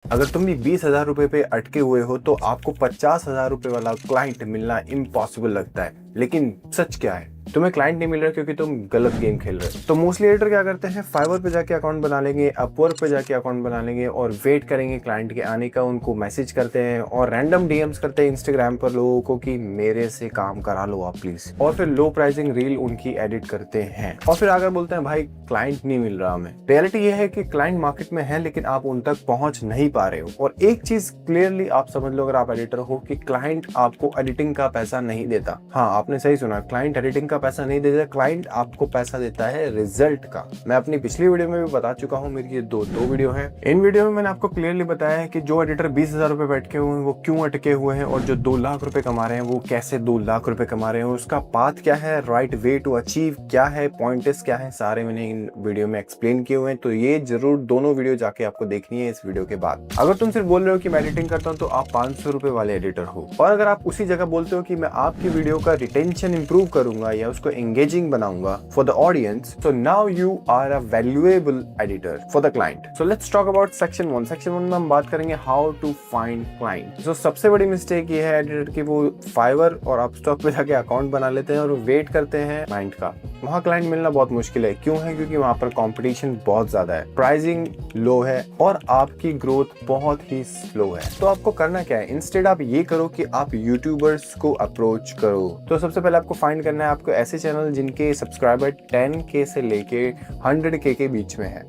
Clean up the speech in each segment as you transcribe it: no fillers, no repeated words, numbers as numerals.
अगर तुम भी 20,000 रुपए पे अटके हुए हो तो आपको 50,000 रुपए वाला क्लाइंट मिलना इम्पॉसिबल लगता है, लेकिन सच क्या है? तुम्हें क्लाइंट नहीं मिल रहा क्योंकि तुम गलत गेम खेल रहे हो। तो मोस्टली एडिटर क्या करते हैं, फाइवर पे जाके अकाउंट बना लेंगे, अपवर्क पे जाके अकाउंट बना लेंगे और वेट करेंगे क्लाइंट के आने का। उनको मैसेज करते हैं और रैंडम डीएम्स करते हैं इंस्टाग्राम पर लोगों को कि मेरे से काम करा लो आप प्लीज, और फिर लो प्राइसिंग रील उनकी एडिट करते हैं और फिर आकर बोलते हैं भाई क्लाइंट नहीं मिल रहा हमें। रियलिटी ये है कि क्लाइंट मार्केट में है लेकिन आप उन तक पहुंच नहीं पा रहे हो। और एक चीज क्लियरली आप समझ लो अगर आप एडिटर हो कि क्लाइंट आपको एडिटिंग का पैसा नहीं देता। हाँ, आपने सही सुना, क्लाइंट एडिटिंग का पैसा नहीं देता, क्लाइंट आपको पैसा देता है रिजल्ट का। मैं अपनी पिछली वीडियो में भी बता चुका हूँ, मेरी ये दो वीडियो है। इन वीडियो में मैंने आपको क्लियरली बताया है कि जो एडिटर 20,000 रुपए बैठे हुए हैं वो क्यों अटके हुए हैं, और जो 2 लाख रुपए कमा रहे हैं वो कैसे 2 लाख रुपए कमा रहे हैं, उसका पाथ क्या है, राइट वे टू अचीव क्या है, पॉइंट्स क्या है, सारे मैंने इन वीडियो में एक्सप्लेन किए हुए हैं। तो ये जरूर दोनों वीडियो जाके आपको देखनी है इस वीडियो के बाद। अगर तुम सिर्फ बोल रहे हो कि मैं एडिटिंग करता हूँ तो आप 500 रुपए वाले एडिटर हो, और अगर आप उसी जगह बोलते हो कि मैं आपकी वीडियो का रिटेंशन इंप्रूव करूंगा या उसको एंगेजिंग बनाऊंगा for the audience, so now you are a valuable editor for the client. So let's talk about section 1. section 1 में हम बात करेंगे how to find client. So सबसे बड़ी मिस्टेक ये है एडिटर की, वो फाइवर और अपस्टॉक पे जाके अकाउंट बना लेते हैं और वेट करते हैं क्लाइंट का। वहाँ क्लाइंट मिलना बहुत मुश्किल है। क्यों है? क्योंकि वहाँ पर कंपटीशन बहुत ज्यादा है, प्राइसिंग लो है और आपकी ग्रोथ बहुत ही स्लो है। तो आपको करना क्या है, इंस्टेड आप ये करो कि आप यूट्यूबर्स को अप्रोच करो। तो सबसे पहले आपको फाइंड करना है आपको ऐसे चैनल जिनके सब्सक्राइबर 10K से लेके 100K के बीच में है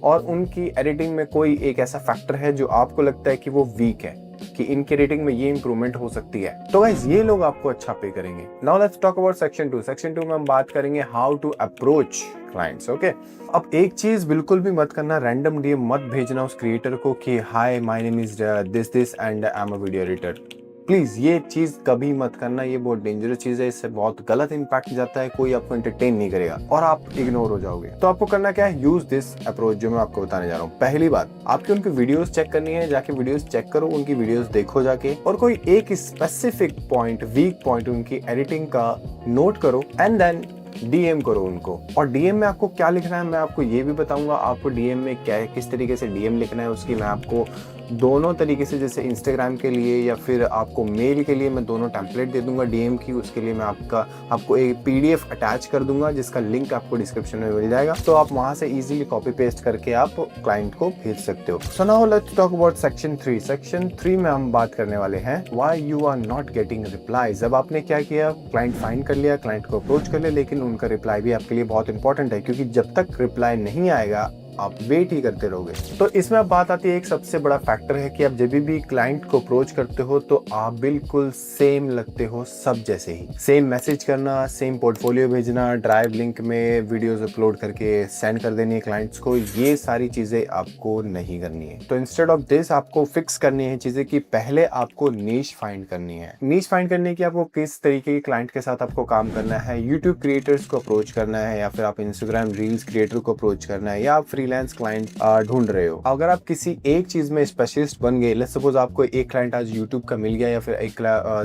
और उनकी एडिटिंग में कोई एक ऐसा फैक्टर है जो आपको लगता है कि वो वीक है, कि इनके रेटिंग में ये इंप्रूवमेंट हो सकती है। तो गाइस ये लोग आपको अच्छा पे करेंगे। Now let's talk about section 2. Section 2 में हम बात करेंगे how to approach clients. Okay, अब एक चीज बिल्कुल भी मत करना, रैंडम डीएम मत भेजना उस क्रिएटर को कि hi my name is this and I am a video editor. Please ये चीज कभी मत करना, ये बहुत डेंजरस चीज है, इससे बहुत गलत इंपैक्ट जाता है, कोई आपको एंटरटेन नहीं करेगा और आप इग्नोर हो जाओगे। तो आपको करना क्या है, यूज दिस अप्रोच जो मैं आपको बताने जा रहा हूँ। पहली बात, आपकी उनकी वीडियोस चेक करनी है, जाके वीडियोस चेक करो, उनकी वीडियोस देखो जाके, और कोई एक स्पेसिफिक पॉइंट, वीक पॉइंट उनकी एडिटिंग का नोट करो एंड देन डीएम करो उनको। और डीएम में आपको क्या लिखना है मैं आपको ये भी बताऊंगा। आपको डीएम में क्या किस तरीके से डीएम लिखना है उसकी मैं आपको दोनों तरीके से, जैसे इंस्टाग्राम के लिए या फिर आपको मेल के लिए, मैं दोनों टेम्पलेट दे दूंगा डीएम की। उसके लिए मैं आपको एक पीडीएफ अटैच कर दूंगा जिसका लिंक आपको डिस्क्रिप्शन में मिल जाएगा, तो आप वहां से इजीली कॉपी पेस्ट करके आप क्लाइंट को भेज सकते हो। So now let's talk about section 3. Section 3 में हम बात करने वाले हैं why you are not getting replies. अब आपने क्या किया, क्लाइंट फाइंड कर लिया, क्लाइंट को अप्रोच कर लिया, लेकिन उनका रिप्लाई भी आपके लिए बहुत इंपॉर्टेंट है, क्योंकि जब तक रिप्लाई नहीं आएगा आप वेट ही करते रहोगे। तो इसमें अब बात आती है, एक सबसे बड़ा फैक्टर है कि आप जब भी क्लाइंट को अप्रोच करते हो तो आप बिल्कुल सेम लगते हो सब जैसे ही। सेम मैसेज करना, सेम पोर्टफोलियो भेजना, ड्राइव लिंक में वीडियोस अपलोड करके सेंड कर देनी है क्लाइंट्स को, ये सारी चीजें आपको नहीं करनी है। तो इंस्टेड ऑफ दिस आपको फिक्स करनी है चीजें कि पहले आपको नीश फाइंड करनी है। नीश फाइंड करने की आपको किस तरीके के क्लाइंट के साथ आपको काम करना है, यूट्यूब क्रिएटर्स को अप्रोच करना है या फिर आप इंस्टाग्राम रील्स क्रिएटर को अप्रोच करना है, या आप फ्रीलांस क्लाइंट ढूंढ रहे हो। अगर आप किसी एक चीज में स्पेशलिस्ट बन गए, लेट्स सपोज आपको एक क्लाइंट आज यूट्यूब का मिल गया या फिर एक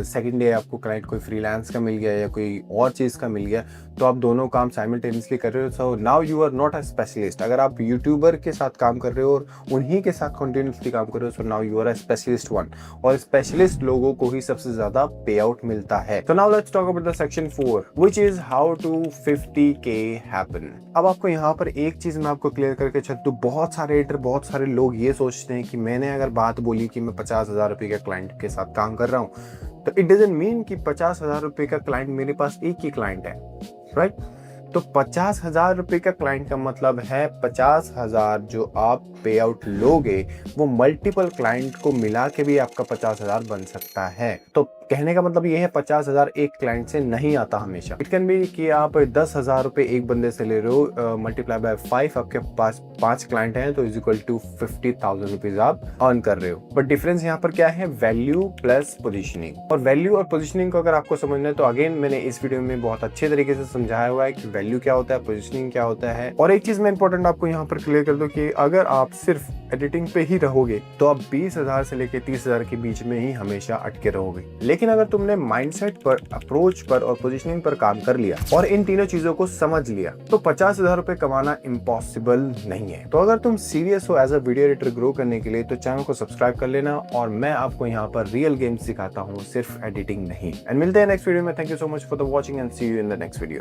सेकंड डे आपको क्लाइंट कोई फ्रीलांस का मिल गया या कोई और चीज का मिल गया, तो आप दोनों काम साइमल्टेनियसली कर रहे हो। So now you are not a specialist. अगर आप यूट्यूबर के साथ काम कर रहे हो और उन्हीं के साथ कंटिन्यूसली काम कर रहे हो, so now you are a specialist one, और स्पेशलिस्ट लोगों को ही सबसे ज्यादा पे आउट मिलता है। तो now let's talk about the section 4 which is how to 50K happen. अब आपको यहाँ पर एक चीज मैं आपको क्लियर करके चलता हूं, बहुत सारे एडिटर, बहुत सारे लोग ये सोचते हैं कि मैंने अगर बात बोली कि मैं 50,000 रुपए के क्लाइंट के साथ काम कर रहा हूं तो इट डजंट मीन कि 50,000 रुपए का क्लाइंट मेरे पास एक ही क्लाइंट है, राइट? तो 50,000 रुपए का क्लाइंट का मतलब है 50,000 जो आप पे आउट लोगे वो मल्टीपल क्लाइंट को मिला के भी आपका 50,000 बन सकता है। तो कहने का मतलब ये है 50,000 एक क्लाइंट से नहीं आता हमेशा। इट कैन बी कि आप 10,000 रुपए एक बंदे से ले रहे हो, मल्टीप्लाई बाय 5, आपके पास 5 क्लाइंट हैं तो इज इक्वल टू 50,000 रुपीज आप अर्न कर रहे हो। बट डिफरेंस यहाँ पर क्या है, वैल्यू प्लस पोजिशनिंग। और वैल्यू और पोजिशनिंग को अगर आपको समझना है तो अगेन मैंने इस वीडियो में बहुत अच्छे तरीके से समझाया हुआ है कि वैल्यू क्या होता है, पोजिशनिंग क्या होता है। और एक चीज मैं इंपॉर्टेंट आपको यहाँ पर क्लियर कर दूं कि अगर आप सिर्फ एडिटिंग पे ही रहोगे तो आप 20,000 से लेके 30,000 के बीच में ही हमेशा अटके रहोगे। लेकिन लेकिन अगर तुमने माइंडसेट पर, अप्रोच पर और पोजीशनिंग पर काम कर लिया और इन तीनों चीजों को समझ लिया तो 50,000 रुपए कमाना इम्पॉसिबल नहीं है। तो अगर तुम सीरियस हो as a video editor grow करने के लिए तो चैनल को सब्सक्राइब कर लेना और मैं आपको यहाँ पर रियल गेम सिखाता हूँ, सिर्फ एडिटिंग नहीं। एंड मिलते हैं नेक्स्ट वीडियो में। Thank you so much for the watching and see you in the next video.